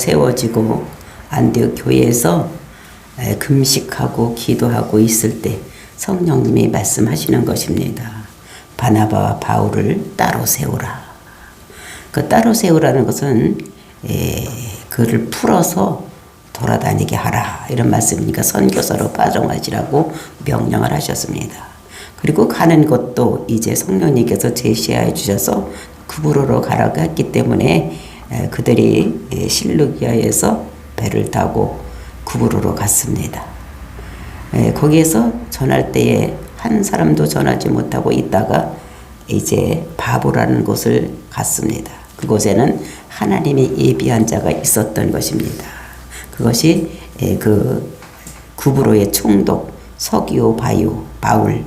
세워지고 안디옥 교회에서 금식하고 기도하고 있을 때 성령님이 말씀하시는 것입니다. 바나바와 바울을 따로 세우라. 그 따로 세우라는 것은 그를 풀어서 돌아다니게 하라 이런 말씀이니까 선교사로 파송하시라고 명령을 하셨습니다. 그리고 가는 곳도 이제 성령님께서 제시해 주셔서 구브로로 가라고 했기 때문에 그들이 실루기아에서 배를 타고 구브로로 갔습니다. 거기에서 전할 때에 한 사람도 전하지 못하고 있다가 이제 바보라는 곳을 갔습니다. 그곳에는 하나님이 예비한 자가 있었던 것입니다. 그것이 그 구브로의 총독 서기오 바울,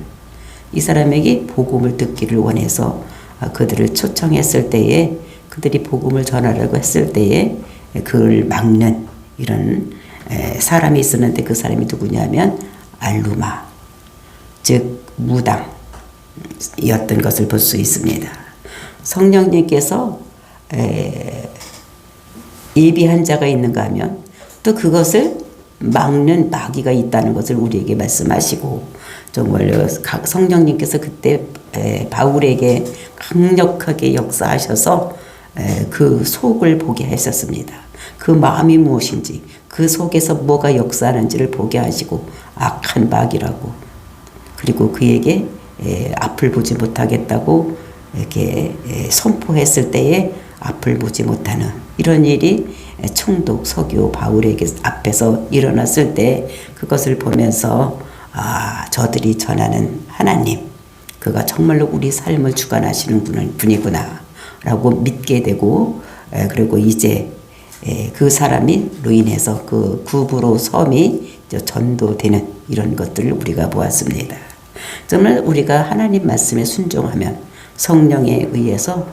이 사람에게 복음을 듣기를 원해서 그들을 초청했을 때에 그들이 복음을 전하려고 했을 때에 그를 막는 이런 사람이 있었는데 그 사람이 누구냐면 알루마, 즉 무당이었던 것을 볼 수 있습니다. 성령님께서 예비한 자가 있는가 하면 또 그것을 막는 마귀가 있다는 것을 우리에게 말씀하시고, 정말로 성령님께서 그때 바울에게 강력하게 역사하셔서 그 속을 보게 하셨습니다. 그 마음이 무엇인지, 그 속에서 뭐가 역사하는지를 보게 하시고 악한 마귀라고, 그리고 그에게 앞을 보지 못하겠다고 이렇게 선포했을 때에 앞을 보지 못하는 이런 일이 총독 서기오 바울에게 앞에서 일어났을 때 그것을 보면서 저들이 전하는 하나님, 그가 정말로 우리 삶을 주관하시는 분이구나 라고 믿게 되고, 그리고 이제 그 사람이 인해서 그 구브로 섬이 전도되는 이런 것들을 우리가 보았습니다. 정말 우리가 하나님 말씀에 순종하면, 성령에 의해서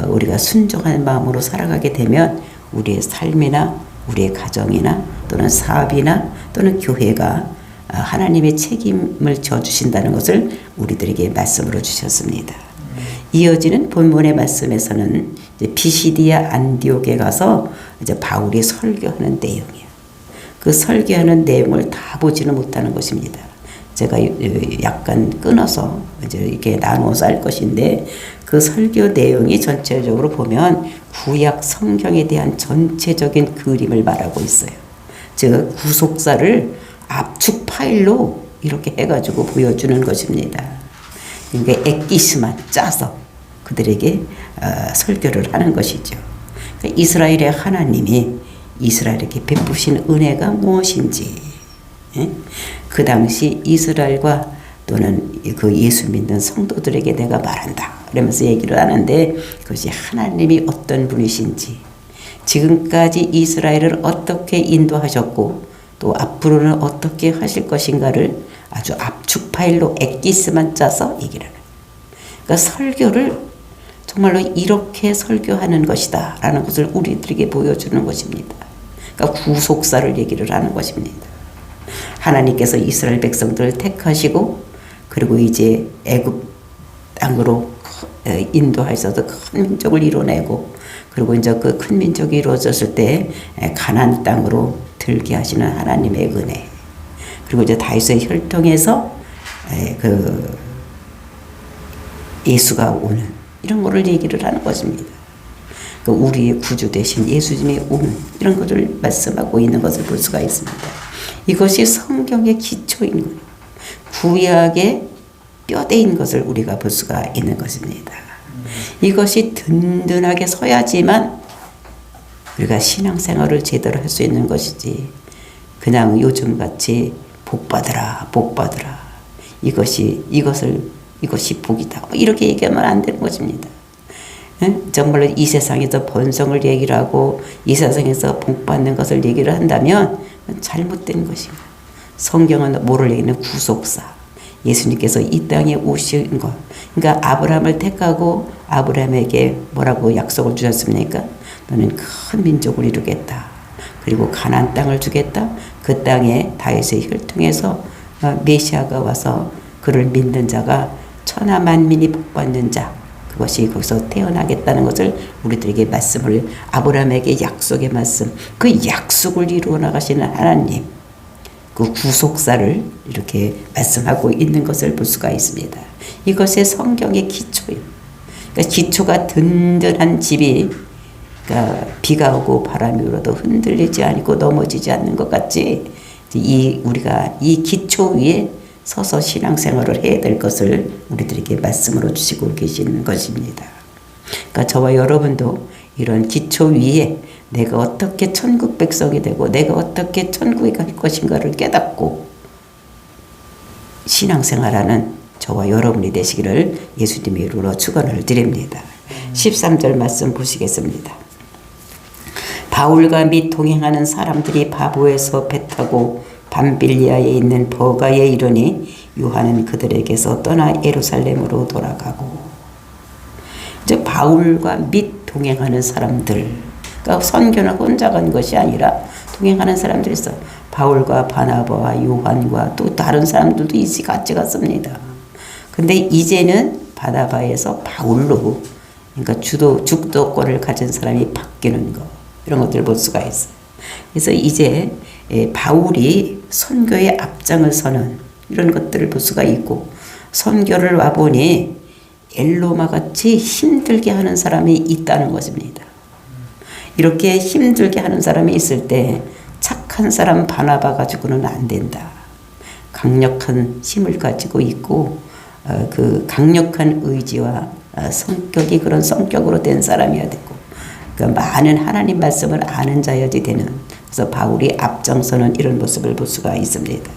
우리가 순종하는 마음으로 살아가게 되면 우리의 삶이나 우리의 가정이나 또는 사업이나 또는 교회가 하나님의 책임을 져주신다는 것을 우리들에게 말씀으로 주셨습니다. 이어지는 본문의 말씀에서는 이제 피시디아 안디옥에 가서 이제 바울이 설교하는 내용이에요. 그 설교하는 내용을 다 보지는 못하는 것입니다. 제가 약간 끊어서 이제 이렇게 나누어서 할 것인데, 그 설교 내용이 전체적으로 보면 구약 성경에 대한 전체적인 그림을 말하고 있어요. 즉 구속사를 압축 파일로 이렇게 해가지고 보여주는 것입니다. 그러니까 엑기스만 짜서 그들에게 설교를 하는 것이죠. 그러니까 이스라엘의 하나님이 이스라엘에게 베푸신 은혜가 무엇인지, 그 당시 이스라엘과 또는 그 예수 믿는 성도들에게 내가 말한다 그러면서 얘기를 하는데, 그것이 하나님이 어떤 분이신지, 지금까지 이스라엘을 어떻게 인도하셨고 또 앞으로는 어떻게 하실 것인가를 아주 압축 파일로 엑기스만 짜서 얘기를 해요. 그러니까 설교를 정말로 이렇게 설교하는 것이다 라는 것을 우리들에게 보여주는 것입니다. 그러니까 구속사를 얘기를 하는 것입니다. 하나님께서 이스라엘 백성들을 택하시고, 그리고 이제 애굽 땅으로 인도하셔서 큰 민족을 이뤄내고, 그리고 이제 그 큰 민족이 이루어졌을 때 가나안 땅으로 들게 하시는 하나님의 은혜, 그리고 이제 다윗의 혈통에서 그 예수가 오는 이런 거를 얘기를 하는 것입니다. 그 우리의 구주 되신 예수님이 오는 이런 것을 말씀하고 있는 것을 볼 수가 있습니다. 이것이 성경의 기초인 거예요. 구약의 뼈대인 것을 우리가 볼 수가 있는 것입니다. 이것이 든든하게 서야지만 우리가 신앙생활을 제대로 할 수 있는 것이지, 그냥 요즘같이 복받으라 이것이 복이다 이렇게 얘기하면 안 되는 것입니다. 정말로 이 세상에서 번성을 얘기를 하고 이 세상에서 복받는 것을 얘기를 한다면 잘못된 것입니다. 성경은 뭐를 얘기하는 구속사, 예수님께서 이 땅에 오신 것. 그러니까 아브라함을 택하고 아브라함에게 뭐라고 약속을 주셨습니까? 너는 큰 민족을 이루겠다. 그리고 가나안 땅을 주겠다. 그 땅에 다윗의 혈통에서 메시아가 와서 그를 믿는 자가 천하 만민이 복받는 자, 그것이 거기서 태어나겠다는 것을 우리들에게 말씀을, 아브라함에게 약속의 말씀, 그 약속을 이루어 나가시는 하나님, 그 구속사를 이렇게 말씀하고 있는 것을 볼 수가 있습니다. 이것이 성경의 기초예요. 그러니까 기초가 든든한 집이, 그러니까 비가 오고 바람이 불어도 흔들리지 않고 넘어지지 않는 것 같이 우리가 이 기초 위에 서서 신앙생활을 해야 될 것을 우리들에게 말씀으로 주시고 계시는 것입니다. 그러니까 저와 여러분도 이런 기초 위에 내가 어떻게 천국 백성이 되고 내가 어떻게 천국에 갈 것인가를 깨닫고 신앙생활하는 저와 여러분이 되시기를 예수님의 이름으로 축원을 드립니다. 13절 말씀 보시겠습니다. 바울과 및 동행하는 사람들이 바보에서 배 타고 밤빌리아에 있는 버가에 이르니 요한은 그들에게서 떠나 예루살렘으로 돌아가고. 이제 바울과 및 동행하는 사람들, 그러니까 선교는 혼자 간 것이 아니라 동행하는 사람들이 있어. 바울과 바나바와 요한과 또 다른 사람들도 같이 갔습니다. 근데 이제는 바나바에서 바울로, 그러니까 주도권을 가진 사람이 바뀌는 거, 이런 것들을 볼 수가 있어요. 그래서 이제 바울이 선교의 앞장을 서는 이런 것들을 볼 수가 있고, 선교를 와보니 엘로마 같이 힘들게 하는 사람이 있다는 것입니다. 이렇게 힘들게 하는 사람이 있을 때 착한 사람 바나바 가지고는 안 된다. 강력한 힘을 가지고 있고 그 강력한 의지와 성격이 그런 성격으로 된 사람이어야 되고, 그러니까 많은 하나님 말씀을 아는 자여야 되는, 그래서 바울이 앞장서는 이런 모습을 볼 수가 있습니다.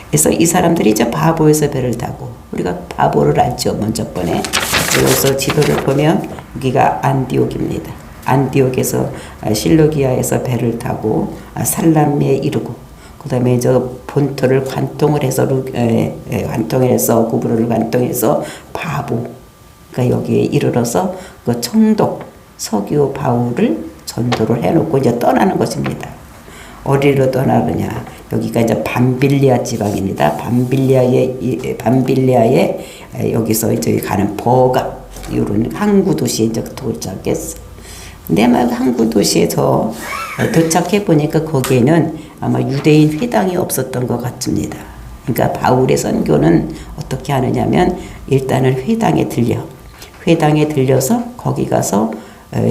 그래서 이 사람들이 이제 바보에서 배를 타고, 우리가 바보를 알죠. 먼저 번에 여기서 지도를 보면 여기가 안디옥입니다. 안디옥에서 실로기아에서 배를 타고 살람미에 이르고, 그 다음에 저 본토를 관통을 해서 구브로를 관통해서 바보, 그러니까 여기에 이르러서 그 청독 서기오 바울을 전도를 해놓고 이제 떠나는 것입니다. 어디로 떠나느냐? 여기가 이제 밤빌리아 지방입니다. 밤빌리아에 여기서 이제 가는 버가, 이런 항구 도시에 이제 도착했어. 근데 막 항구 도시에서 도착해 보니까 거기에는 아마 유대인 회당이 없었던 것 같습니다. 그러니까 바울의 선교는 어떻게 하느냐면 일단은 회당에 들려서 거기 가서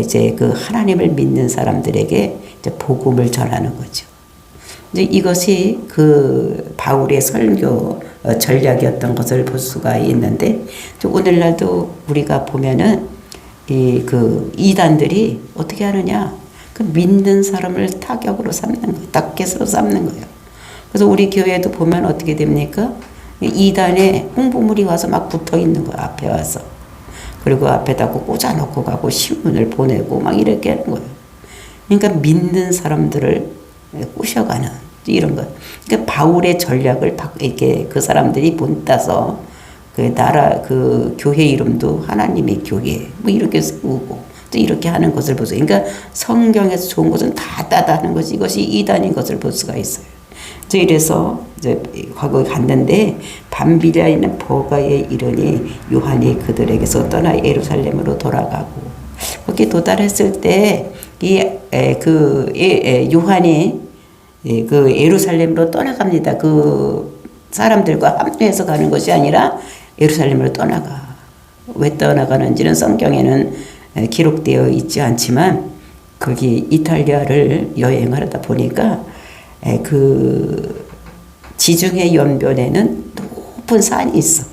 이제 그 하나님을 믿는 사람들에게 이제 복음을 전하는 거죠. 이제 이것이 그 바울의 선교 전략이었던 것을 볼 수가 있는데, 오늘날도 우리가 보면은 그 이단들이 어떻게 하느냐? 그 믿는 사람을 타격으로 삼는 거예요. 타겟으로 삼는 거예요. 그래서 우리 교회도 보면 어떻게 됩니까? 이단에 홍보물이 와서 막 붙어 있는 거예요. 앞에 와서. 그리고 앞에다 꽂아놓고 가고 신문을 보내고 막 이렇게 하는 거예요. 그러니까 믿는 사람들을 꼬셔가는 이런 거. 그러니까 바울의 전략을 이렇게 그 사람들이 본따서 그 나라 그 교회 이름도 하나님의 교회 뭐 이렇게 쓰고 또 이렇게 하는 것을 보세요. 그러니까 성경에서 좋은 것은 다 따다하는 것이, 이것이 이단인 것을 볼 수가 있어요. 이래서 이제 거기 갔는데 밤빌리아에 있는 버가에 이르니 요한이 그들에게서 떠나 예루살렘으로 돌아가고, 거기 도달했을 때 요한이 그 예루살렘으로 떠나갑니다. 그 사람들과 합류해서 가는 것이 아니라 예루살렘으로 떠나가. 왜 떠나가는지는 성경에는 기록되어 있지 않지만, 거기 이탈리아를 여행을 하다 보니까 그 지중해 연변에는 높은 산이 있어.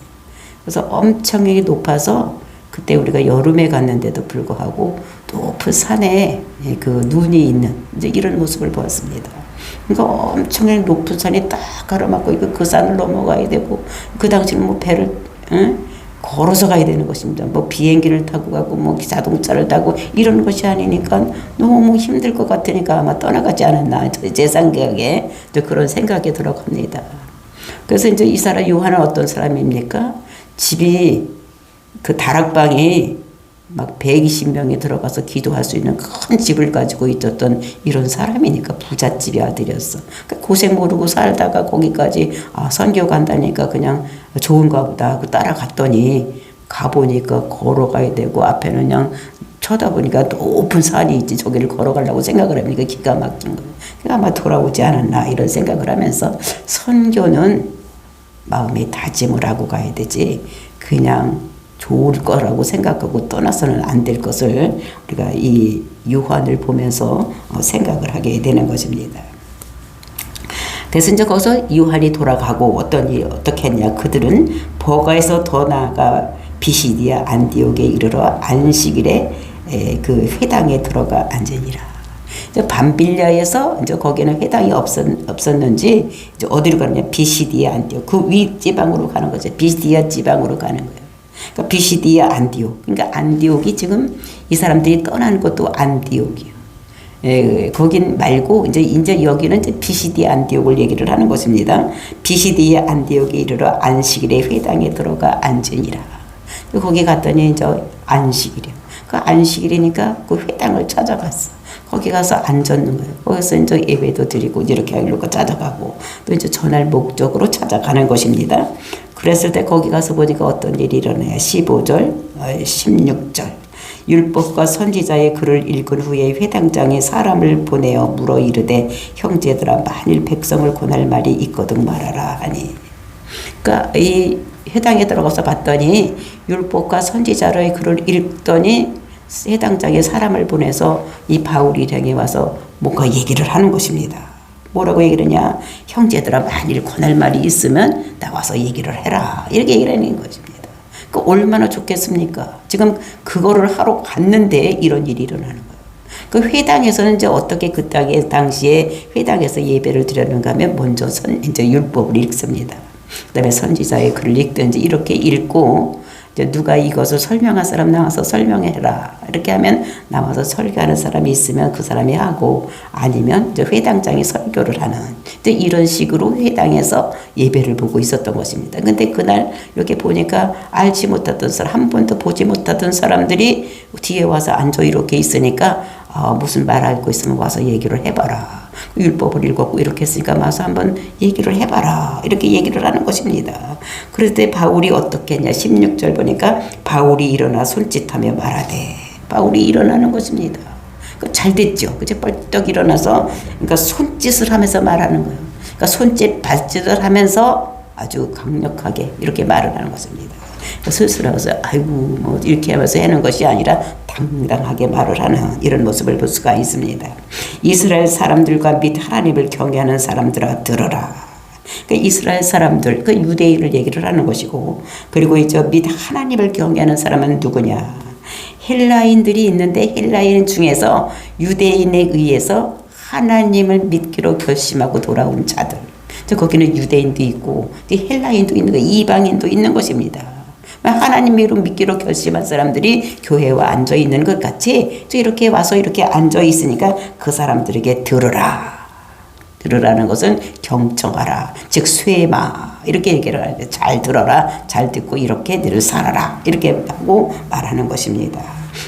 그래서 엄청나게 높아서 그때 우리가 여름에 갔는데도 불구하고 높은 산에 그 눈이 있는 이제 이런 모습을 보았습니다. 그러니까 엄청나게 높은 산이 딱 가로막고 그 산을 넘어가야 되고, 그 당시는 뭐 배를 걸어서 가야 되는 것입니다. 뭐 비행기를 타고 가고 뭐 자동차를 타고 이런 것이 아니니까 너무 힘들 것 같으니까 아마 떠나가지 않았나, 제 생각에 그런 생각이 들어갑니다. 그래서 이제 이 사람 요한은 어떤 사람입니까? 집이 그 다락방이 막 120명이 들어가서 기도할 수 있는 큰 집을 가지고 있었던 이런 사람이니까 부잣집의 아들이었어. 그러니까 고생 모르고 살다가 거기까지 선교 간다니까 그냥 좋은가 보다 하고 따라갔더니 가보니까 걸어가야 되고 앞에는 그냥 쳐다보니까 높은 산이 있지 저기를 걸어가려고 생각을 하니까 기가 막힌 거예요. 그러니까 아마 돌아오지 않았나 이런 생각을 하면서 선교는 마음의 다짐을 하고 가야 되지 그냥 좋을 거라고 생각하고 떠나서는 안 될 것을 우리가 이 요한을 보면서 생각을 하게 되는 것입니다. 그래서 이제 거기서 요한이 돌아가고 어떻게 했냐. 그들은 버가에서 더 나아가 비시디아 안디옥에 이르러 안식일에 그 회당에 들어가 앉으니라. 밤빌리아에서 이제 거기는 회당이 없었는지 이제 어디로 가느냐. 비시디아 안디옥. 그 위 지방으로 가는 거죠. 비시디아 지방으로 가는 거예요. 그러니까 비시디아 안디옥. 그러니까 안디옥이 지금 이 사람들이 떠난 것도 안디옥이에요. 거긴 말고 이제 여기는 이제 비시디아 안디옥을 얘기를 하는 것입니다. 비시디아 안디옥에 이르러 안식일에 회당에 들어가 앉으니라. 거기 갔더니 이제 안식일이에요. 그 안식일이니까 그 회당을 찾아갔어. 거기 가서 앉았는 거예요. 거기서 이제 예배도 드리고 이렇게 하려고 찾아가고 또 이제 전할 목적으로 찾아가는 것입니다. 그랬을 때 거기 가서 보니까 어떤 일이 일어나요. 15절, 16절. 율법과 선지자의 글을 읽은 후에 회당장에 사람을 보내어 물어 이르되 형제들아 만일 백성을 권할 말이 있거든 말하라 하니. 그러니까 이 회당에 들어가서 봤더니 율법과 선지자의 글을 읽더니 회당장에 사람을 보내서 이 바울이 향해 와서 뭔가 얘기를 하는 것입니다. 뭐라고 얘기를 하냐. 형제들아 만일 권할 말이 있으면 나와서 얘기를 해라. 이렇게 얘기를 하는 것입니다. 그 얼마나 좋겠습니까? 지금 그거를 하러 갔는데 이런 일이 일어나는 거예요. 그 회당에서는 이제 어떻게 그 당시에 회당에서 예배를 드렸는가 하면 먼저 이제 율법을 읽습니다. 그 다음에 선지자의 글을 읽든지 이렇게 읽고 이제 누가 이것을 설명할 사람 나와서 설명해라. 이렇게 하면 나와서 설교하는 사람이 있으면 그 사람이 하고 아니면 이제 회당장이 설교를 하는 이런 식으로 회당에서 예배를 보고 있었던 것입니다. 근데 그날 이렇게 보니까 알지 못하던 사람, 한 번도 보지 못하던 사람들이 뒤에 와서 앉아 이렇게 있으니까 무슨 말 알고 있으면 와서 얘기를 해봐라. 율법을 읽었고 이렇게 했으니까 와서 한번 얘기를 해봐라. 이렇게 얘기를 하는 것입니다. 그럴 때 바울이 어떻게 했냐. 16절 보니까 바울이 일어나 손짓하며 말하되. 바울이 일어나는 것입니다. 잘 됐죠. 그치? 벌떡 일어나서 그러니까 손짓을 하면서 말하는 거예요. 그러니까 손짓 발짓을 하면서 아주 강력하게 이렇게 말을 하는 것입니다. 스스로서 아이고 뭐 이렇게 하면서 하는 것이 아니라 당당하게 말을 하는 이런 모습을 볼 수가 있습니다. 이스라엘 사람들과 및 하나님을 경외하는 사람들아 들어라. 그러니까 이스라엘 사람들, 그 유대인을 얘기를 하는 것이고, 그리고 이제 및 하나님을 경외하는 사람은 누구냐? 헬라인들이 있는데 헬라인 중에서 유대인에 의해서 하나님을 믿기로 결심하고 돌아온 자들. 거기는 유대인도 있고 헬라인도 있는 거, 이방인도 있는 것입니다. 하나님으로 믿기로 결심한 사람들이 교회와 앉아 있는 것 같이 이렇게 와서 이렇게 앉아 있으니까 그 사람들에게 들으라. 들으라는 것은 경청하라. 즉 쇠마 이렇게 얘기를 하는데 잘 들어라. 잘 듣고 이렇게 늘 살아라. 이렇게 하고 말하는 것입니다.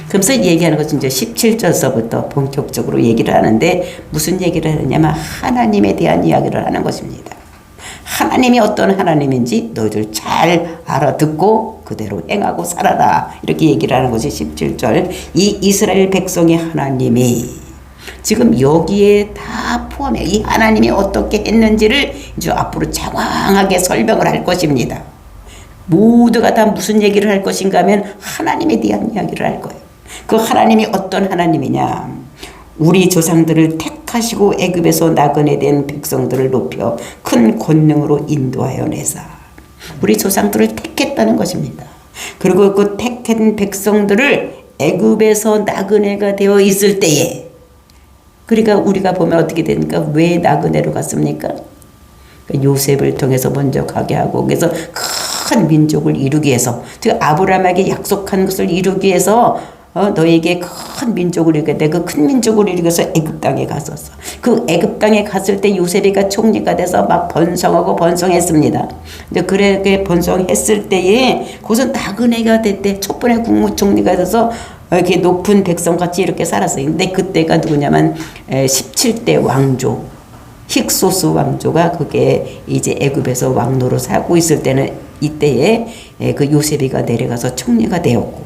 그러면서 얘기하는 것은 이제 17절서부터 본격적으로 얘기를 하는데 무슨 얘기를 하느냐면 하나님에 대한 이야기를 하는 것입니다. 하나님이 어떤 하나님인지 너희들 잘 알아듣고 그대로 행하고 살아라. 이렇게 얘기를 하는 것이 17절. 이 이스라엘 백성의 하나님이 지금 여기에 다 포함해. 이 하나님이 어떻게 했는지를 이제 앞으로 장황하게 설명을 할 것입니다. 모두가 다 무슨 얘기를 할 것인가 하면 하나님에 대한 이야기를 할 거예요. 그 하나님이 어떤 하나님이냐. 우리 조상들을 택하시고 애굽에서 나그네된 백성들을 높여 큰 권능으로 인도하여 내사. 우리 조상들을 택했다는 것입니다. 그리고 그 택한 백성들을 애굽에서 나그네가 되어 있을 때에 그러니까 우리가 보면 어떻게 됩니까? 왜 나그네로 갔습니까? 그러니까 요셉을 통해서 먼저 가게 하고 그래서 큰 민족을 이루기 위해서 즉 아브라함에게 약속한 것을 이루기 위해서 너에게 큰 민족을 이루게 돼. 그 큰 민족을 이루기 위해서 애굽 땅에 갔었어. 그 애굽 땅에 갔을 때 요셉이가 총리가 돼서 막 번성하고 번성했습니다. 근데 그렇게 번성했을 때에 거기서 나그네가 됐대. 첫 번째 국무총리가 돼서 이렇게 높은 백성같이 이렇게 살았어요. 근데 그때가 누구냐면 17대 왕조 힉소스 왕조가 그게 이제 애굽에서 왕노로 살고 있을 때는 이때에 그 요셉이가 내려가서 총리가 되었고,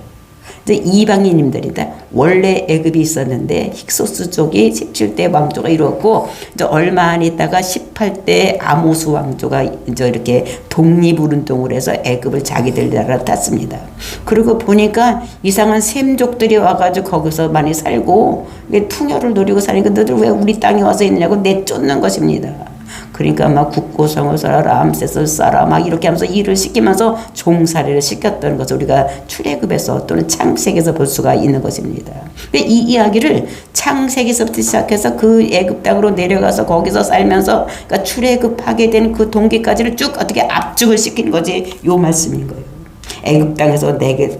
이제 이방인님들이다. 원래 애굽이 있었는데 힉소스 쪽이 17대 왕조가 이루었고, 이제 얼마 안 있다가 18대 아모스 왕조가 이제 이렇게 독립운동을 해서 애굽을 자기들 나라 탔습니다. 그리고 보니까 이상한 셈족들이 와가지고 거기서 많이 살고 풍요를 누리고 사니까 너들 왜 우리 땅에 와서 있느냐고 내쫓는 것입니다. 그러니까 막 국고성을 써라, 람셋을 써라, 막 이렇게 하면서 일을 시키면서 종살이를 시켰던 것을 우리가 출애굽에서 또는 창세기에서 볼 수가 있는 것입니다. 이 이야기를 창세기에서부터 시작해서 그 애굽 땅으로 내려가서 거기서 살면서 그러니까 출애굽하게 된 그 동기까지를 쭉 어떻게 압축을 시킨 거지 요 말씀인 거예요. 애굽 땅에서 내게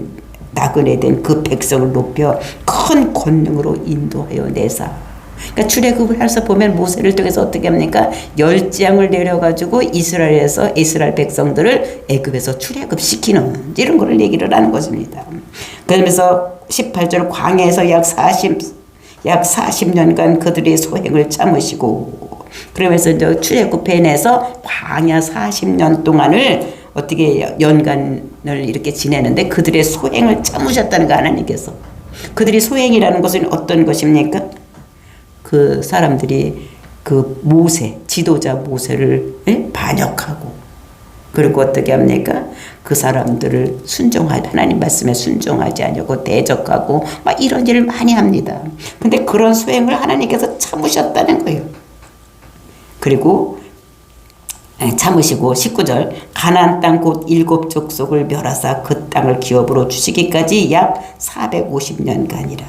나그네된 그 백성을 높여 큰 권능으로 인도하여 내사. 그러니까 출애굽을 해서 보면 모세를 통해서 어떻게 합니까? 10장을 내려가지고 이스라엘 백성들을 애굽에서 출애굽시키는 이런 걸 얘기를 하는 것입니다. 그러면서 18절 광야에서 약 40년간 그들의 소행을 참으시고, 그러면서 이제 출애굽해 내서 광야 40년 동안을 어떻게 연간을 이렇게 지내는데 그들의 소행을 참으셨다는 거 하나님께서. 그들이 소행이라는 것은 어떤 것입니까? 그 사람들이 그 모세, 지도자 모세를 반역하고, 그리고 어떻게 합니까? 그 사람들을 하나님 말씀에 순종하지 않고 대적하고 막 이런 일을 많이 합니다. 근데 그런 소행을 하나님께서 참으셨다는 거예요. 그리고 참으시고 19절 가나안 땅 곧 7족속을 멸하사 그 땅을 기업으로 주시기까지 약 450년간이라.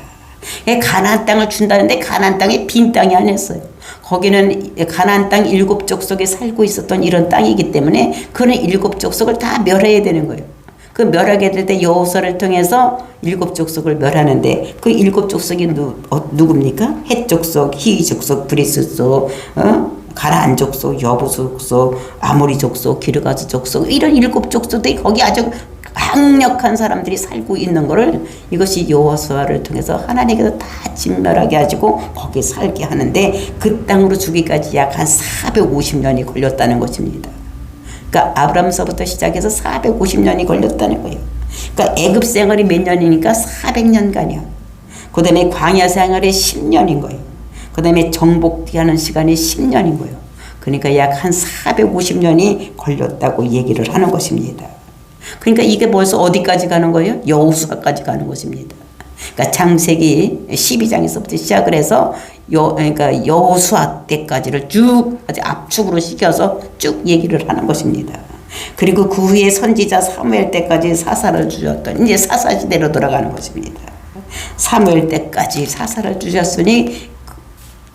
가나안 땅을 준다는데 가나안 땅이 빈 땅이 아니었어요. 거기는 가나안 땅 7족속에 살고 있었던 이런 땅이기 때문에 그는 7족속을 다 멸해야 되는 거예요. 그 멸하게 될 때 여호수아를 통해서 7족속을 멸하는데 그 7족속이 누굽니까? 헷 족속, 히위 족속, 브리스 족, 가나안 족속, 여부스 족속, 아모리 족속, 기르가스 족속, 이런 7족속들이 거기 아주 강력한 사람들이 살고 있는 거를 이것이 여호수아를 통해서 하나님께서 다 진멸하게 하시고 거기 살게 하는데 그 땅으로 주기까지 약 한 450년이 걸렸다는 것입니다. 그러니까 아브라함서부터 시작해서 450년이 걸렸다는 거예요. 그러니까 애굽 생활이 몇 년이니까 400년간이요. 그 다음에 광야 생활이 10년인 거예요. 그 다음에 정복하는 시간이 10년인 거예요. 그러니까 약 한 450년이 걸렸다고 얘기를 하는 것입니다. 그러니까 이게 벌써 어디까지 가는 거예요? 여호수아까지 가는 것입니다. 그러니까 창세기 12장에서부터 시작을 해서 그러니까 여호수아 때까지를 쭉 아주 압축으로 시켜서 쭉 얘기를 하는 것입니다. 그리고 그 후에 선지자 사무엘 때까지 사사를 주셨던 이제 사사 시대로 돌아가는 것입니다. 사무엘 때까지 사사를 주셨으니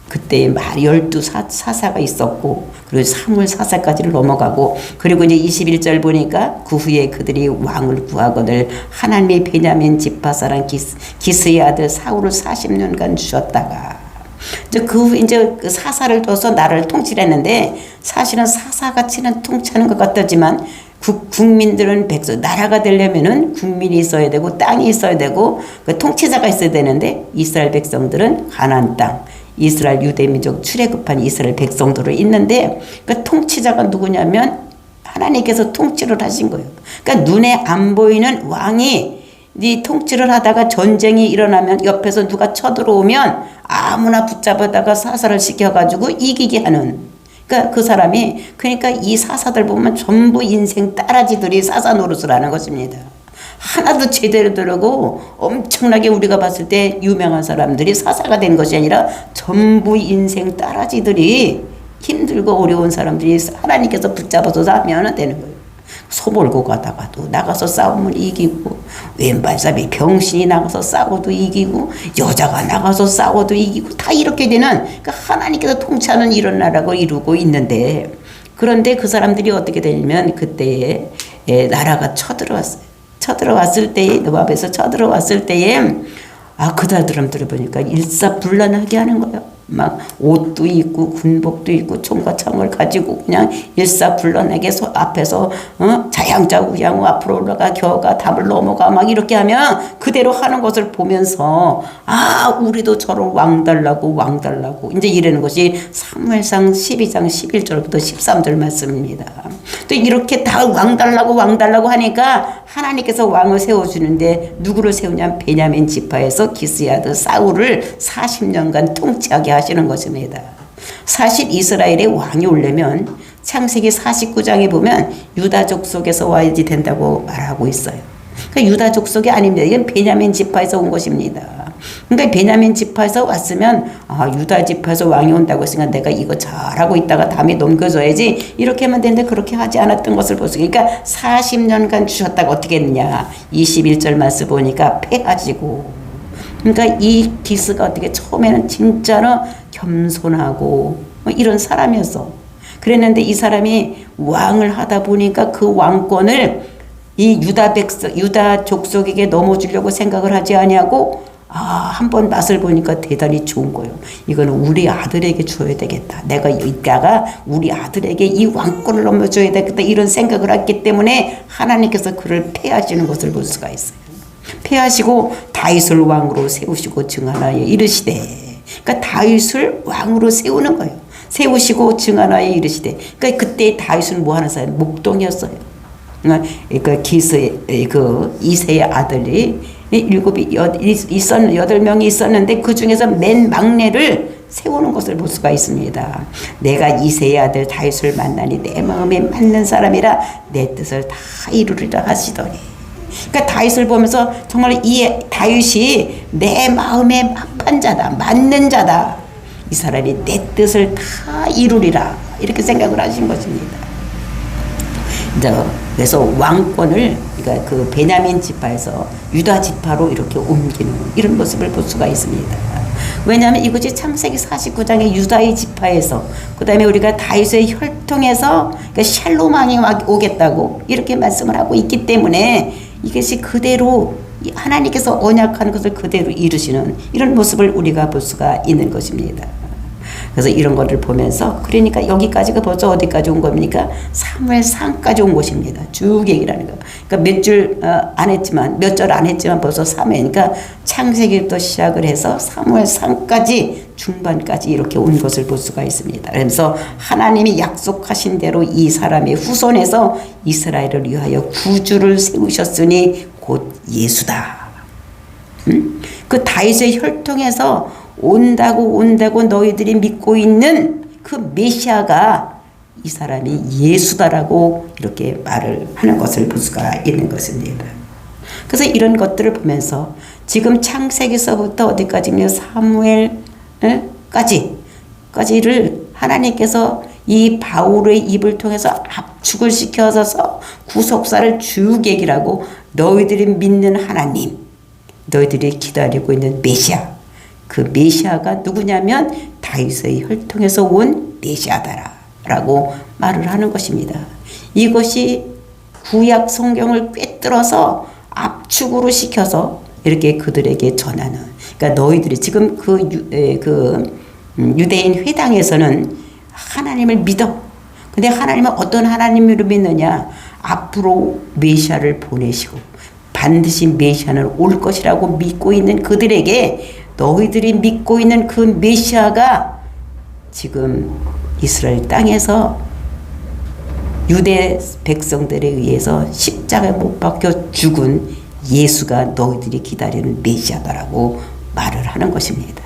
그때 말 12사사가 있었고, 그리고 사무엘 사사까지를 넘어가고, 그리고 이제 21절 보니까 그 후에 그들이 왕을 구하거늘 하나님의 베냐민 지파 사람 기스의 아들 사울을 40년간 주셨다가, 이제 그 후에 이제 그 사사를 둬서 나라를 통치했는데, 사실은 사사같이는 통치하는 것 같았지만, 국민들은 나라가 되려면은 국민이 있어야 되고 땅이 있어야 되고 그 통치자가 있어야 되는데 이스라엘 백성들은 가나안 땅, 이스라엘 유대민족 출애굽한 이스라엘 백성들이 있는데 그 통치자가 누구냐면 하나님께서 통치를 하신 거예요. 그러니까 눈에 안 보이는 왕이 네 통치를 하다가 전쟁이 일어나면 옆에서 누가 쳐들어오면 아무나 붙잡아다가 사살을 시켜가지고 이기게 하는. 그러니까 그 사람이 그러니까 이 사사들 보면 전부 인생 따라지들이 사사 노릇을 하는 것입니다. 하나도 제대로 들고 엄청나게 우리가 봤을 때 유명한 사람들이 사사가 된 것이 아니라 전부 인생 따라지들이 힘들고 어려운 사람들이 하나님께서 붙잡아서 하면 되는 거예요. 소 몰고 가다가도 나가서 싸우면 이기고, 왼발 사람이 병신이 나가서 싸워도 이기고, 여자가 나가서 싸워도 이기고, 다 이렇게 되는, 그러니까 하나님께서 통치하는 이런 나라를 이루고 있는데, 그런데 그 사람들이 어떻게 되냐면 그때에 나라가 쳐들어왔어요. 쳐들어왔을 때에, 노압에서 쳐들어왔을 때에 그 사람들을 보니까 일사불란하게 하는 거예요. 막 옷도 입고 군복도 입고 총과 창을 가지고 그냥 일사불란하게 앞에서 자양자우양우 앞으로 올라가 겨가 답을 넘어가 막 이렇게 하면 그대로 하는 것을 보면서 우리도 저런 왕 달라고 이제 이러는 것이 사무엘상 12장 11절부터 13절 말씀입니다. 또 이렇게 다 왕 달라고 하니까 하나님께서 왕을 세워주는데 누구를 세우냐면 베냐민 지파에서 기스의 아들 사울을 40년간 통치하게 하시는 것입니다. 사실 이스라엘의 왕이 오려면 창세기 49장에 보면 유다 족속에서 와야지 된다고 말하고 있어요. 그러니까 유다 족속이 아닙니다. 이건 베냐민 지파에서 온 것입니다. 그러니까 베냐민 지파에서 왔으면 유다 지파에서 왕이 온다고 했으니까 내가 이거 잘하고 있다가 다음에 넘겨줘야지 이렇게 하면 되는데 그렇게 하지 않았던 것을 볼 수 있어요. 그러니까 40년간 주셨다가 어떻게 했느냐 21절 말씀 보니까 패하시고 그러니까 이 기스가 어떻게 처음에는 진짜로 겸손하고 이런 사람이었어. 그랬는데 이 사람이 왕을 하다 보니까 그 왕권을 이 유다 족속에게 넘어주려고 생각을 하지 아니하고 한번 맛을 보니까 대단히 좋은 거예요. 이거는 우리 아들에게 줘야 되겠다. 내가 이따가 우리 아들에게 이 왕권을 넘겨줘야 되겠다. 이런 생각을 했기 때문에 하나님께서 그를 패하시는 것을 볼 수가 있어요. 패하시고 다윗을 왕으로 세우시고 증하나에 이르시되 그러니까 다윗을 왕으로 세우는 거예요. 세우시고 증하나에 이르시되 그러니까 그때 다윗은 뭐 하는 사람? 목동이었어요. 그러니까 이새의 아들이 8명이 있었는데 그 중에서 맨 막내를 세우는 것을 볼 수가 있습니다. 내가 이새의 아들 다윗을 만나니 내 마음에 맞는 사람이라 내 뜻을 다 이루리라 하시더니 그러니까 다윗을 보면서 정말 이 다윗이 내 마음에 합한 자다 맞는 자다 이 사람이 내 뜻을 다 이루리라 이렇게 생각을 하신 것입니다. 그래서 왕권을 그러니까 그 베냐민 지파에서 유다 지파로 이렇게 옮기는 이런 모습을 볼 수가 있습니다. 왜냐하면 이것이 창세기 49장의 유다의 지파에서 그 다음에 우리가 다윗의 혈통에서 그러니까 샬롬 왕이 오겠다고 이렇게 말씀을 하고 있기 때문에 이것이 그대로 하나님께서 언약하는 것을 그대로 이루시는 이런 모습을 우리가 볼 수가 있는 것입니다. 그래서 이런 거를 보면서 그러니까 여기까지가 벌써 어디까지 온 겁니까? 사무엘상까지 온 것입니다. 쭉 얘기를 하는 거. 그러니까 몇 절 안 했지만 벌써 사무엘이니까 창세기부터 시작을 해서 사무엘상까지 중반까지 이렇게 온 것을 볼 수가 있습니다. 그래서 하나님이 약속하신 대로 이 사람의 후손에서 이스라엘을 위하여 구주를 세우셨으니 곧 예수다. 그 다윗의 혈통에서 온다고 너희들이 믿고 있는 그 메시아가 이 사람이 예수다라고 이렇게 말을 하는 것을 볼 수가 있는 것입니다. 그래서 이런 것들을 보면서 지금 창세기서부터 어디까지면 사무엘까지를 하나님께서 이 바울의 입을 통해서 압축을 시켜서 구속사를 쭉 얘기를 하고 너희들이 믿는 하나님, 너희들이 기다리고 있는 메시아 그 메시아가 누구냐면 다윗의 혈통에서 온 메시아다라고 말을 하는 것입니다. 이것이 구약 성경을 꿰뚫어서 압축으로 시켜서 이렇게 그들에게 전하는 그러니까 너희들이 지금 유대인 회당에서는 하나님을 믿어. 근데 하나님은 어떤 하나님으로 믿느냐? 앞으로 메시아를 보내시고 반드시 메시아는 올 것이라고 믿고 있는 그들에게 너희들이 믿고 있는 그 메시아가 지금 이스라엘 땅에서 유대 백성들에 의해서 십자가에 못 박혀 죽은 예수가 너희들이 기다리는 메시아다라고 말을 하는 것입니다.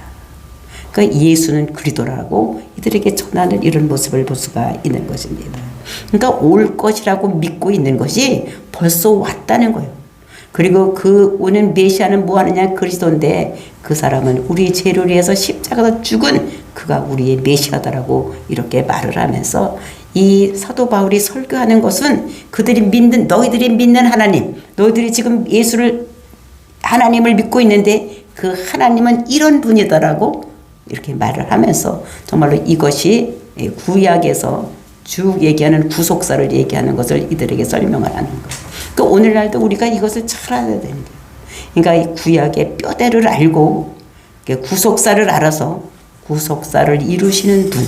그러니까 예수는 그리스도라고 이들에게 전하는 이런 모습을 볼 수가 있는 것입니다. 그러니까 올 것이라고 믿고 있는 것이 벌써 왔다는 거예요. 그리고 그 오는 메시아는 뭐 하느냐? 그리스도인데 그 사람은 우리 죄를 위해서 십자가에서 죽은 그가 우리의 메시아다라고 이렇게 말을 하면서 이 사도 바울이 설교하는 것은 너희들이 믿는 하나님, 너희들이 지금 하나님을 믿고 있는데 그 하나님은 이런 분이다라고 이렇게 말을 하면서 정말로 이것이 구약에서 쭉 얘기하는 구속사를 얘기하는 것을 이들에게 설명을 하는 거예요. 그러니까 오늘날도 우리가 이것을 잘 알아야 되는 거예요. 그러니까 이 구약의 뼈대를 알고 구속사를 알아서 구속사를 이루시는 분,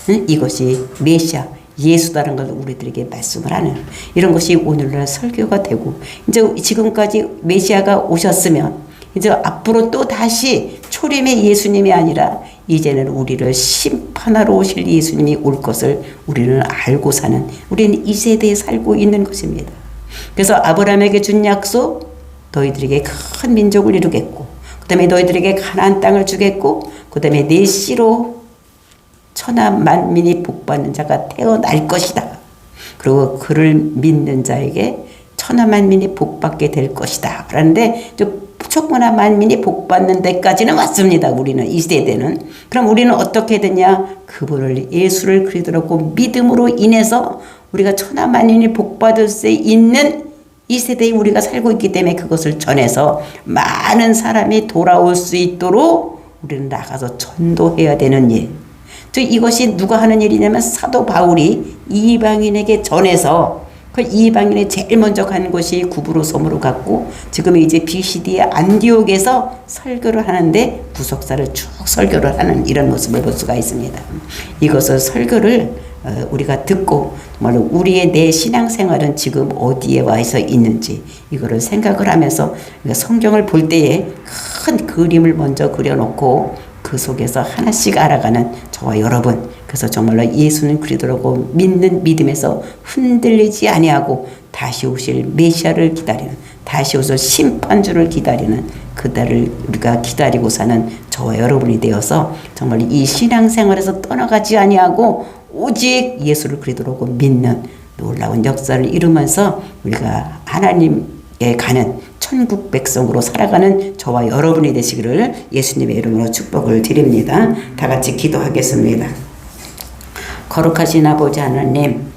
응? 이것이 메시아 예수다는 걸 우리들에게 말씀을 하는 이런 것이 오늘날 설교가 되고, 이제 지금까지 메시아가 오셨으면 이제 앞으로 또 다시 초림의 예수님이 아니라 이제는 우리를 심판하러 오실 예수님이 올 것을 우리는 알고 사는, 우리는 이 세대에 살고 있는 것입니다. 그래서 아브라함에게 준 약속, 너희들에게 큰 민족을 이루겠고, 그 다음에 너희들에게 가나안 땅을 주겠고, 그 다음에 내 씨로 천하 만민이 복받는 자가 태어날 것이다. 그리고 그를 믿는 자에게 천하 만민이 복받게 될 것이다. 그런데 천하 만민이 복받는 데까지는 왔습니다. 우리는 이 세대는. 그럼 우리는 어떻게 되냐? 그분을 예수를 그리스도라고 믿음으로 인해서 우리가 천하 만민이 복받을 수 있는 이 세대에 우리가 살고 있기 때문에 그것을 전해서 많은 사람이 돌아올 수 있도록 우리는 나가서 전도해야 되는 일. 즉 이것이 누가 하는 일이냐면 사도 바울이 이방인에게 전해서 그 이방인이 제일 먼저 간 곳이 구브로 섬으로 갔고, 지금 이제 BCD의 안디옥에서 설교를 하는데 구속사를 쭉 설교를 하는 이런 모습을 볼 수가 있습니다. 이것을 설교를 우리가 듣고 정말로 우리의 내 신앙생활은 지금 어디에 와서 있는지 이거를 생각을 하면서 성경을 볼 때에 큰 그림을 먼저 그려놓고 그 속에서 하나씩 알아가는 저와 여러분, 그래서 정말로 예수는 그리스도라고 믿는 믿음에서 흔들리지 아니하고 다시 오실 메시아를 기다리는, 다시 오실 심판주를 기다리는 그날을 우리가 기다리고 사는 저와 여러분이 되어서 정말 이 신앙생활에서 떠나가지 아니하고 오직 예수를 그리스도라고 믿는 놀라운 역사를 이루면서 우리가 하나님께 가는 천국 백성으로 살아가는 저와 여러분이 되시기를 예수님의 이름으로 축복을 드립니다. 다 같이 기도하겠습니다. 거룩하신 아버지 하나님,